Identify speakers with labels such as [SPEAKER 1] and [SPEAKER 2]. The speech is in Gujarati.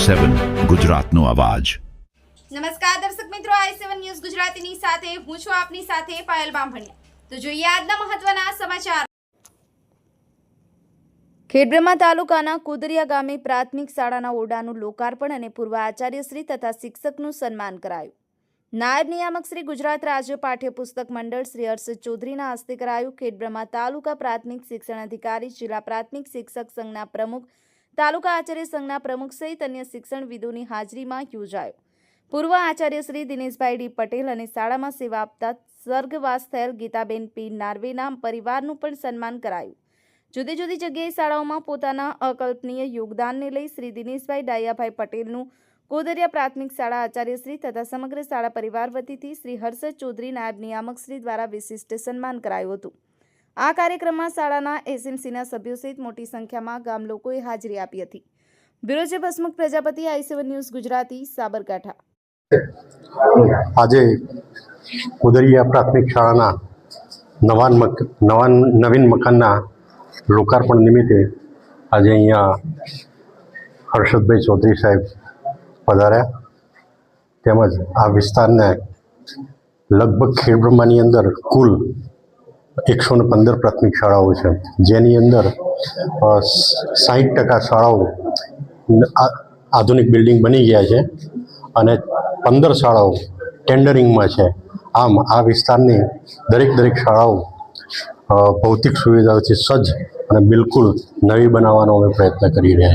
[SPEAKER 1] i7 ગુજરાતનો અવાજ।
[SPEAKER 2] નમસ્કાર દર્શક મિત્રો, i7 ન્યૂઝ ગુજરાતીની સાથે હું છું આપની સાથે પાયલ બામભણિયા। તો જોઈએ આજના મહત્વના સમાચાર। ખેડબ્રહ્મા તાલુકાના કુદરિયા ગામે પ્રાથમિક શાળાના ઓરડાનું લોકાર્પણ અને પૂર્વ આચાર્યશ્રી તથા શિક્ષકનું સન્માન કરાયું। નાયબ નિયામક શ્રી ગુજરાત રાજ્ય પાઠ્યપુસ્તક મંડળ શ્રી હર્ષદ ચૌધરીના હસ્તે કરાયું। ખેડબ્રહ્મા તાલુકા પ્રાથમિક શિક્ષણ અધિકારી, જિલ્લા પ્રાથમિક શિક્ષક સંઘના પ્રમુખ, તાલુકા આચાર્ય સંઘના પ્રમુખ સહિત અન્ય શિક્ષણવિદોની હાજરીમાં યોજાયો। પૂર્વ આચાર્ય શ્રી દિનેશભાઈ ડી પટેલ અને શાળામાં સેવા આપતા સ્વર્ગવાસ થયેલ ગીતાબેન પી નાર્વેના પરિવારનું પણ સન્માન કરાયું। જુદી જુદી જગ્યાએ શાળાઓમાં પોતાના અકલ્પનીય યોગદાનને લઈ શ્રી દિનેશભાઈ ડાયાભાઈ પટેલનું કોદરિયા પ્રાથમિક શાળા આચાર્યશ્રી તથા સમગ્ર શાળા પરિવાર વતીથી શ્રી હર્ષદ ચૌધરી નાયબ નિયામક શ્રી દ્વારા વિશિષ્ટ સન્માન કરાયું હતું। આ કાર્યક્રમમાં શાળાના એસએમસીના સભ્યો સહિત મોટી સંખ્યામાં ગામ લોકોએ હાજરી આપી હતી। Bureau chief Hasmukh Prajapati, i7 news Gujarati, Sabarkantha.
[SPEAKER 3] આજે કુદરિયા પ્રાથમિક શાળાના નવીન મકાનના લોકાર્પણ નિમિત્તે આજે અહીંયા હર્ષદભાઈ ચૌધરી સાહેબ પધાર્યા। તેમજ આ વિસ્તારને લગભગ ખેડબ્રહ્માની અંદર કુલ 115 પ્રાથમિક શાળાઓ છે, જેની અંદર 60% શાળાઓ આધુનિક બિલ્ડિંગ બની ગયા છે અને 15 શાળાઓ ટેન્ડરિંગમાં છે। આમ આ વિસ્તારની દરેક શાળાઓ ભૌતિક સુવિધાઓથી સજ્જ અને બિલકુલ નવી બનાવવાનો અમે પ્રયત્ન કરી રહ્યા છીએ।